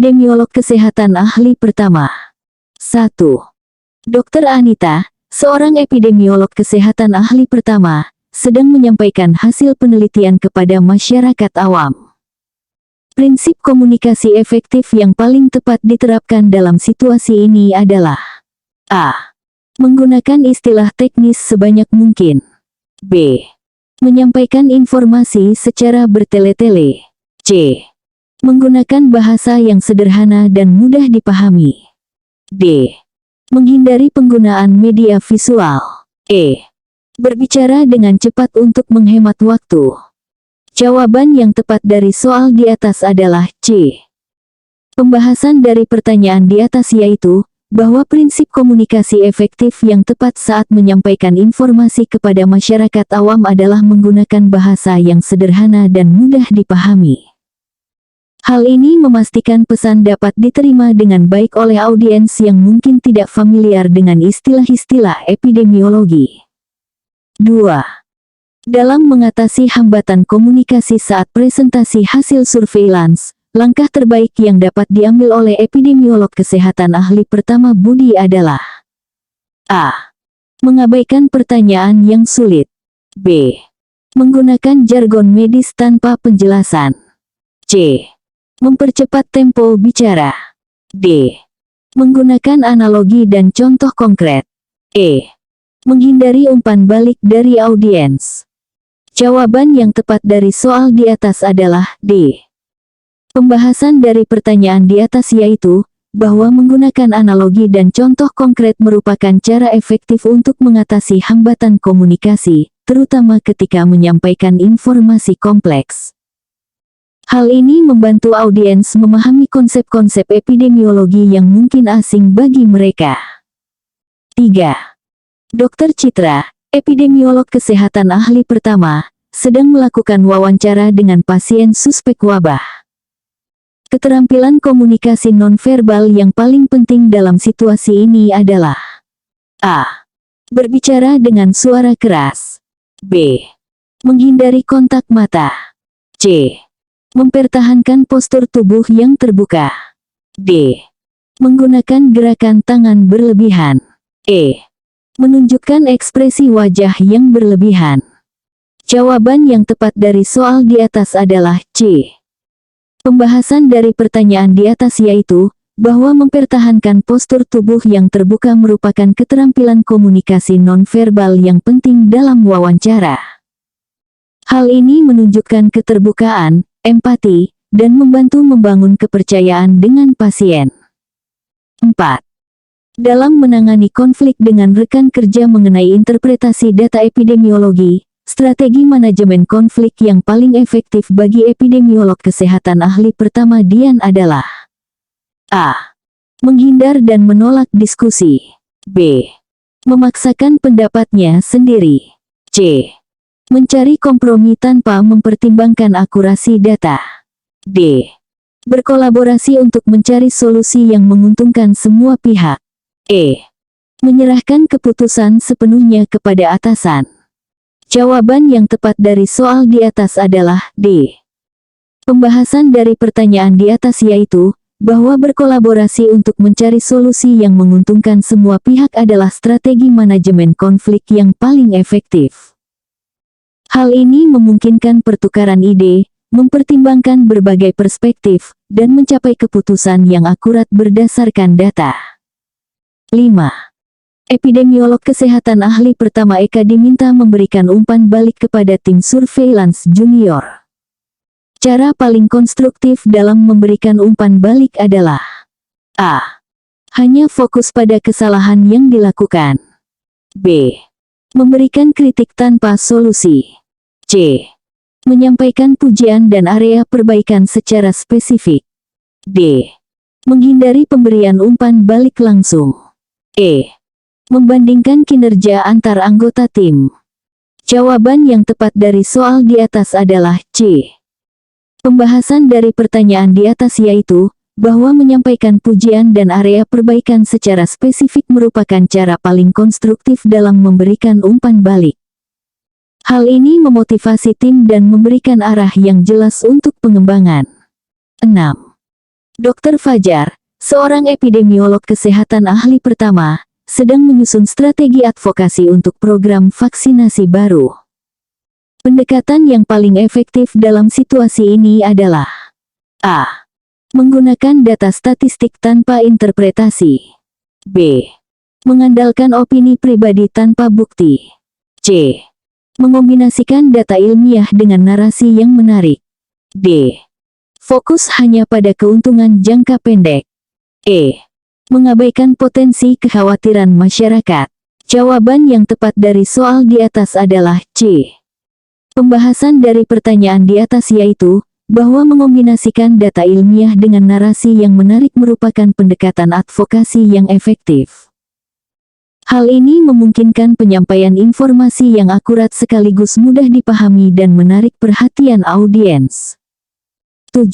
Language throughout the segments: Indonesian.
Epidemiolog Kesehatan Ahli Pertama. 1. Dr. Anita, seorang epidemiolog kesehatan ahli pertama, sedang menyampaikan hasil penelitian kepada masyarakat awam. Prinsip komunikasi efektif yang paling tepat diterapkan dalam situasi ini adalah A. Menggunakan istilah teknis sebanyak mungkin. B. Menyampaikan informasi secara bertele-tele. C. Menggunakan bahasa yang sederhana dan mudah dipahami. D. Menghindari penggunaan media visual. E. Berbicara dengan cepat untuk menghemat waktu. Jawaban yang tepat dari soal di atas adalah C. Pembahasan dari pertanyaan di atas yaitu, bahwa prinsip komunikasi efektif yang tepat saat menyampaikan informasi kepada masyarakat awam adalah menggunakan bahasa yang sederhana dan mudah dipahami. Hal ini memastikan pesan dapat diterima dengan baik oleh audiens yang mungkin tidak familiar dengan istilah-istilah epidemiologi. 2. Dalam mengatasi hambatan komunikasi saat presentasi hasil surveillance, langkah terbaik yang dapat diambil oleh epidemiolog kesehatan ahli pertama Budi adalah A. Mengabaikan pertanyaan yang sulit. B. Menggunakan jargon medis tanpa penjelasan. C. Mempercepat tempo bicara. D. Menggunakan analogi dan contoh konkret. E. Menghindari umpan balik dari audiens. Jawaban yang tepat dari soal di atas adalah D. Pembahasan dari pertanyaan di atas yaitu, bahwa menggunakan analogi dan contoh konkret merupakan cara efektif untuk mengatasi hambatan komunikasi, terutama ketika menyampaikan informasi kompleks. Hal ini membantu audiens memahami konsep-konsep epidemiologi yang mungkin asing bagi mereka. 3. Dr. Citra, epidemiolog kesehatan ahli pertama, sedang melakukan wawancara dengan pasien suspek wabah. Keterampilan komunikasi nonverbal yang paling penting dalam situasi ini adalah A. Berbicara dengan suara keras. B. Menghindari kontak mata. C. Mempertahankan postur tubuh yang terbuka. D. Menggunakan gerakan tangan berlebihan. E. Menunjukkan ekspresi wajah yang berlebihan. Jawaban yang tepat dari soal di atas adalah C. Pembahasan dari pertanyaan di atas yaitu, bahwa mempertahankan postur tubuh yang terbuka merupakan keterampilan komunikasi nonverbal yang penting dalam wawancara. Hal ini menunjukkan keterbukaan, empati, dan membantu membangun kepercayaan dengan pasien. 4. Dalam menangani konflik dengan rekan kerja mengenai interpretasi data epidemiologi, strategi manajemen konflik yang paling efektif bagi epidemiolog kesehatan ahli pertama Dian adalah A. Menghindar dan menolak diskusi. B. Memaksakan pendapatnya sendiri. C. Mencari kompromi tanpa mempertimbangkan akurasi data. D. Berkolaborasi untuk mencari solusi yang menguntungkan semua pihak. E. Menyerahkan keputusan sepenuhnya kepada atasan. Jawaban yang tepat dari soal di atas adalah D. Pembahasan dari pertanyaan di atas yaitu, bahwa berkolaborasi untuk mencari solusi yang menguntungkan semua pihak adalah strategi manajemen konflik yang paling efektif. Hal ini memungkinkan pertukaran ide, mempertimbangkan berbagai perspektif, dan mencapai keputusan yang akurat berdasarkan data. 5. Epidemiolog kesehatan ahli pertama Eka diminta memberikan umpan balik kepada tim surveillance junior. Cara paling konstruktif dalam memberikan umpan balik adalah A. Hanya fokus pada kesalahan yang dilakukan. B. Memberikan kritik tanpa solusi. C. Menyampaikan pujian dan area perbaikan secara spesifik. D. Menghindari pemberian umpan balik langsung. E. Membandingkan kinerja antar anggota tim. Jawaban yang tepat dari soal di atas adalah C. Pembahasan dari pertanyaan di atas yaitu, bahwa menyampaikan pujian dan area perbaikan secara spesifik merupakan cara paling konstruktif dalam memberikan umpan balik. Hal ini memotivasi tim dan memberikan arah yang jelas untuk pengembangan. 6. Dr. Fajar, seorang epidemiolog kesehatan ahli pertama, sedang menyusun strategi advokasi untuk program vaksinasi baru. Pendekatan yang paling efektif dalam situasi ini adalah A. Menggunakan data statistik tanpa interpretasi. B. Mengandalkan opini pribadi tanpa bukti. C. Mengombinasikan data ilmiah dengan narasi yang menarik. D. Fokus hanya pada keuntungan jangka pendek. E. Mengabaikan potensi kekhawatiran masyarakat. Jawaban yang tepat dari soal di atas adalah C. Pembahasan dari pertanyaan di atas yaitu, bahwa mengombinasikan data ilmiah dengan narasi yang menarik merupakan pendekatan advokasi yang efektif. Hal ini memungkinkan penyampaian informasi yang akurat sekaligus mudah dipahami dan menarik perhatian audiens. 7.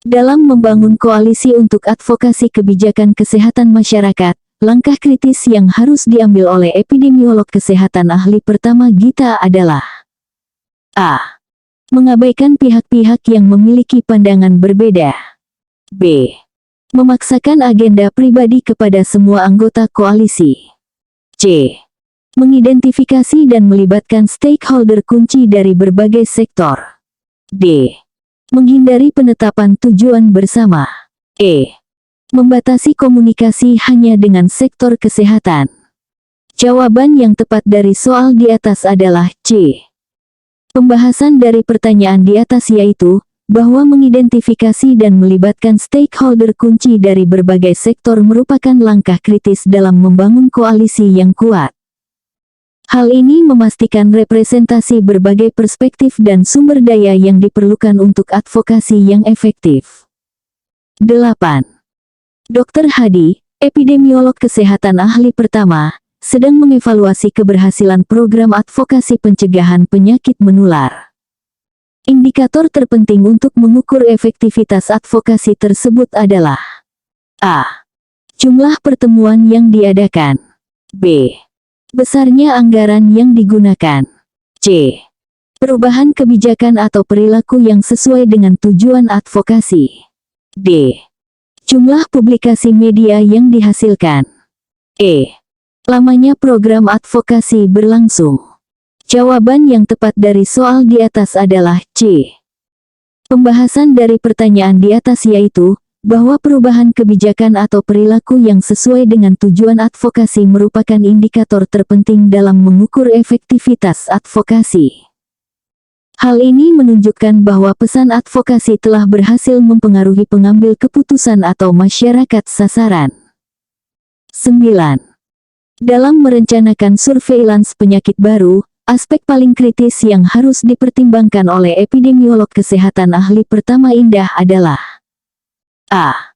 Dalam membangun koalisi untuk advokasi kebijakan kesehatan masyarakat, langkah kritis yang harus diambil oleh epidemiolog kesehatan ahli pertama Gita adalah A. Mengabaikan pihak-pihak yang memiliki pandangan berbeda. B. Memaksakan agenda pribadi kepada semua anggota koalisi. C. Mengidentifikasi dan melibatkan stakeholder kunci dari berbagai sektor. D. Menghindari penetapan tujuan bersama. E. Membatasi komunikasi hanya dengan sektor kesehatan. Jawaban yang tepat dari soal di atas adalah C. Pembahasan dari pertanyaan di atas yaitu, bahwa mengidentifikasi dan melibatkan stakeholder kunci dari berbagai sektor merupakan langkah kritis dalam membangun koalisi yang kuat. Hal ini memastikan representasi berbagai perspektif dan sumber daya yang diperlukan untuk advokasi yang efektif. 8. Dr. Hadi, epidemiolog kesehatan ahli pertama, sedang mengevaluasi keberhasilan program advokasi pencegahan penyakit menular. Indikator terpenting untuk mengukur efektivitas advokasi tersebut adalah A. Jumlah pertemuan yang diadakan. B. Besarnya anggaran yang digunakan. C. Perubahan kebijakan atau perilaku yang sesuai dengan tujuan advokasi. D. Jumlah publikasi media yang dihasilkan. E. Lamanya program advokasi berlangsung. Jawaban yang tepat dari soal di atas adalah C. Pembahasan dari pertanyaan di atas yaitu, bahwa perubahan kebijakan atau perilaku yang sesuai dengan tujuan advokasi merupakan indikator terpenting dalam mengukur efektivitas advokasi. Hal ini menunjukkan bahwa pesan advokasi telah berhasil mempengaruhi pengambil keputusan atau masyarakat sasaran. 9. Dalam merencanakan surveillance penyakit baru, aspek paling kritis yang harus dipertimbangkan oleh epidemiolog kesehatan ahli pertama Indah adalah A.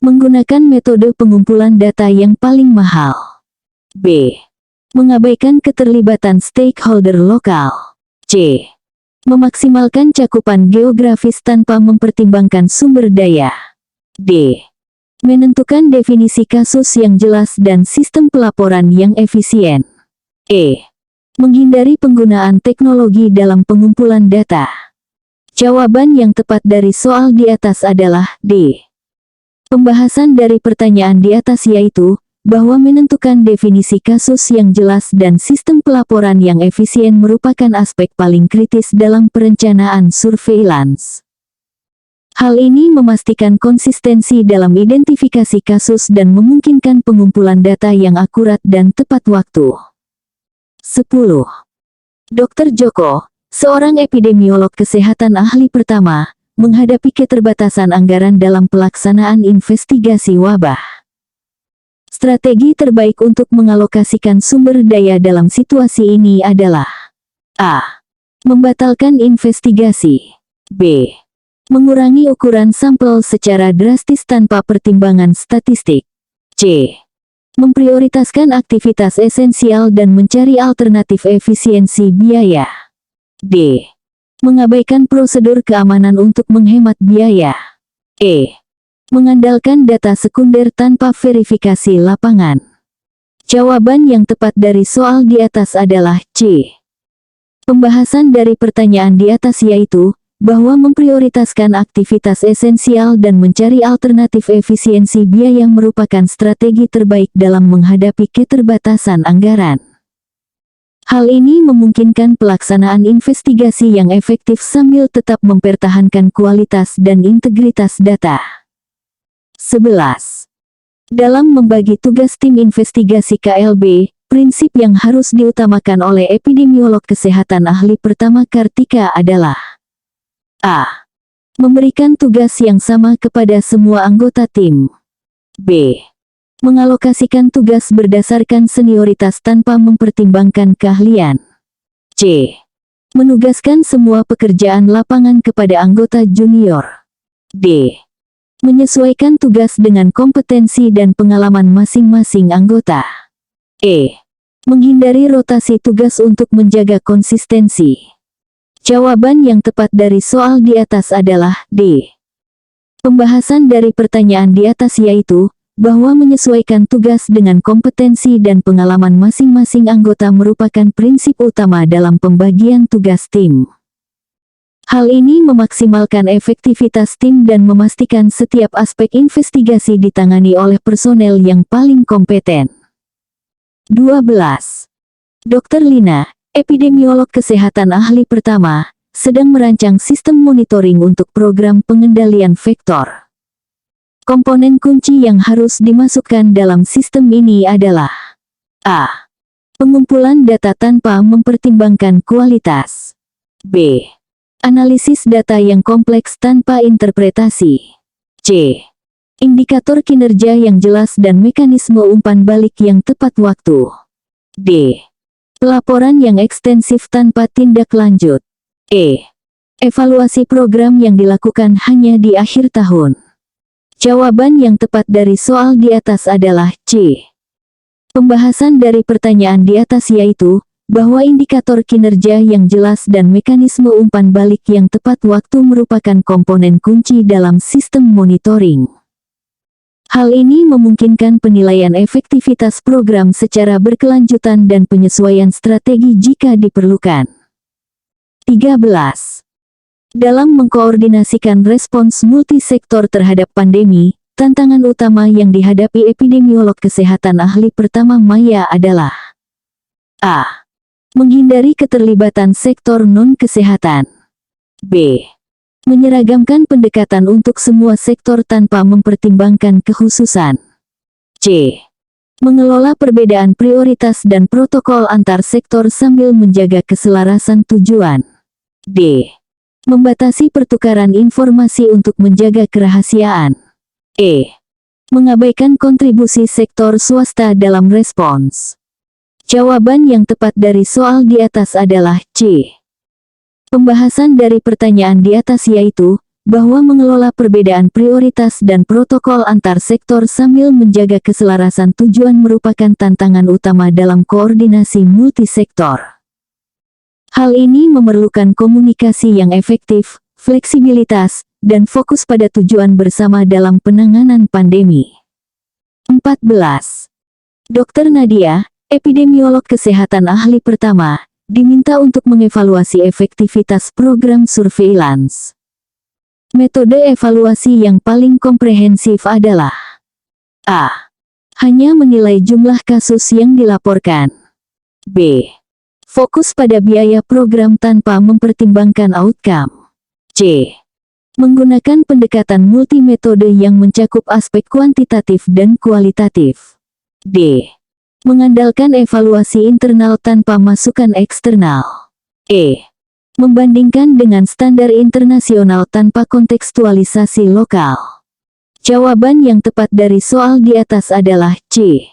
Menggunakan metode pengumpulan data yang paling mahal. B. Mengabaikan keterlibatan stakeholder lokal. C. Memaksimalkan cakupan geografis tanpa mempertimbangkan sumber daya. D. Menentukan definisi kasus yang jelas dan sistem pelaporan yang efisien. E. Menghindari penggunaan teknologi dalam pengumpulan data. Jawaban yang tepat dari soal di atas adalah D. Pembahasan dari pertanyaan di atas yaitu, bahwa menentukan definisi kasus yang jelas dan sistem pelaporan yang efisien merupakan aspek paling kritis dalam perencanaan surveillance. Hal ini memastikan konsistensi dalam identifikasi kasus dan memungkinkan pengumpulan data yang akurat dan tepat waktu. 10. Dr. Joko, seorang epidemiolog kesehatan ahli pertama, menghadapi keterbatasan anggaran dalam pelaksanaan investigasi wabah. Strategi terbaik untuk mengalokasikan sumber daya dalam situasi ini adalah A. Membatalkan investigasi. B. Mengurangi ukuran sampel secara drastis tanpa pertimbangan statistik. C. Memprioritaskan aktivitas esensial dan mencari alternatif efisiensi biaya. D. Mengabaikan prosedur keamanan untuk menghemat biaya. E. Mengandalkan data sekunder tanpa verifikasi lapangan. Jawaban yang tepat dari soal di atas adalah C. Pembahasan dari pertanyaan di atas yaitu, bahwa memprioritaskan aktivitas esensial dan mencari alternatif efisiensi biaya merupakan strategi terbaik dalam menghadapi keterbatasan anggaran. Hal ini memungkinkan pelaksanaan investigasi yang efektif sambil tetap mempertahankan kualitas dan integritas data. 11. Dalam membagi tugas tim investigasi KLB, prinsip yang harus diutamakan oleh epidemiolog kesehatan ahli pertama Kartika adalah A. Memberikan tugas yang sama kepada semua anggota tim. B. Mengalokasikan tugas berdasarkan senioritas tanpa mempertimbangkan keahlian. C. Menugaskan semua pekerjaan lapangan kepada anggota junior. D. Menyesuaikan tugas dengan kompetensi dan pengalaman masing-masing anggota. E. Menghindari rotasi tugas untuk menjaga konsistensi. Jawaban yang tepat dari soal di atas adalah D. Pembahasan dari pertanyaan di atas yaitu, bahwa menyesuaikan tugas dengan kompetensi dan pengalaman masing-masing anggota merupakan prinsip utama dalam pembagian tugas tim. Hal ini memaksimalkan efektivitas tim dan memastikan setiap aspek investigasi ditangani oleh personel yang paling kompeten. 12. Dr. Lina, epidemiolog kesehatan ahli pertama, sedang merancang sistem monitoring untuk program pengendalian vektor. Komponen kunci yang harus dimasukkan dalam sistem ini adalah A. Pengumpulan data tanpa mempertimbangkan kualitas. B. Analisis data yang kompleks tanpa interpretasi. C. Indikator kinerja yang jelas dan mekanisme umpan balik yang tepat waktu. D. Pelaporan yang ekstensif tanpa tindak lanjut. E. Evaluasi program yang dilakukan hanya di akhir tahun. Jawaban yang tepat dari soal di atas adalah C. Pembahasan dari pertanyaan di atas yaitu, bahwa indikator kinerja yang jelas dan mekanisme umpan balik yang tepat waktu merupakan komponen kunci dalam sistem monitoring. Hal ini memungkinkan penilaian efektivitas program secara berkelanjutan dan penyesuaian strategi jika diperlukan. 13. Dalam mengkoordinasikan respons multisektor terhadap pandemi, tantangan utama yang dihadapi epidemiolog kesehatan ahli pertama Maya adalah A. Menghindari keterlibatan sektor non-kesehatan. B. Menyeragamkan pendekatan untuk semua sektor tanpa mempertimbangkan kekhususan. C. Mengelola perbedaan prioritas dan protokol antar sektor sambil menjaga keselarasan tujuan. D. Membatasi pertukaran informasi untuk menjaga kerahasiaan. E. Mengabaikan kontribusi sektor swasta dalam respons. Jawaban yang tepat dari soal di atas adalah C. Pembahasan dari pertanyaan di atas yaitu, bahwa mengelola perbedaan prioritas dan protokol antar sektor sambil menjaga keselarasan tujuan merupakan tantangan utama dalam koordinasi multisektor. Hal ini memerlukan komunikasi yang efektif, fleksibilitas, dan fokus pada tujuan bersama dalam penanganan pandemi. 14. Dr. Nadia, epidemiolog kesehatan ahli pertama, diminta untuk mengevaluasi efektivitas program surveillance. Metode evaluasi yang paling komprehensif adalah A. Hanya menilai jumlah kasus yang dilaporkan. B. Fokus pada biaya program tanpa mempertimbangkan outcome. C. Menggunakan pendekatan multimetode yang mencakup aspek kuantitatif dan kualitatif. D. Mengandalkan evaluasi internal tanpa masukan eksternal. E. Membandingkan dengan standar internasional tanpa kontekstualisasi lokal. Jawaban yang tepat dari soal di atas adalah C.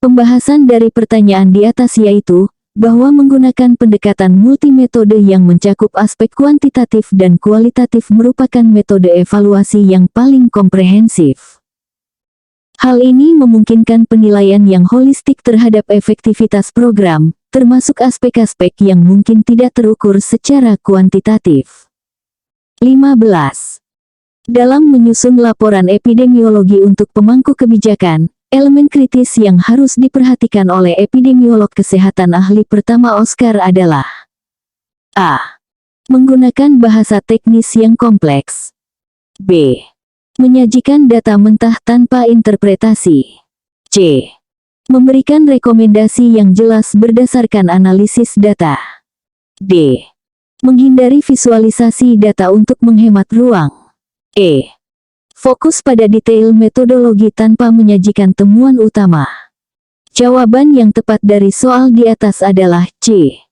Pembahasan dari pertanyaan di atas yaitu, bahwa menggunakan pendekatan multimetode yang mencakup aspek kuantitatif dan kualitatif merupakan metode evaluasi yang paling komprehensif. Hal ini memungkinkan penilaian yang holistik terhadap efektivitas program, termasuk aspek-aspek yang mungkin tidak terukur secara kuantitatif. 15. Dalam menyusun laporan epidemiologi untuk pemangku kebijakan, elemen kritis yang harus diperhatikan oleh epidemiolog kesehatan ahli pertama Oscar adalah A. Menggunakan bahasa teknis yang kompleks. B. Menyajikan data mentah tanpa interpretasi. C. Memberikan rekomendasi yang jelas berdasarkan analisis data. D. Menghindari visualisasi data untuk menghemat ruang. E. Fokus pada detail metodologi tanpa menyajikan temuan utama. Jawaban yang tepat dari soal di atas adalah C.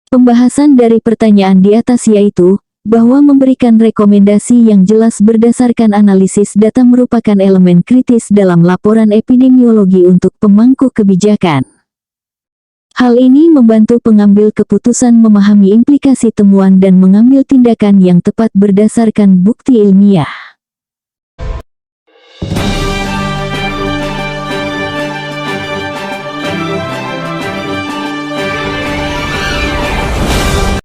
Pembahasan dari pertanyaan di atas yaitu, bahwa memberikan rekomendasi yang jelas berdasarkan analisis data merupakan elemen kritis dalam laporan epidemiologi untuk pemangku kebijakan. Hal ini membantu pengambil keputusan memahami implikasi temuan dan mengambil tindakan yang tepat berdasarkan bukti ilmiah.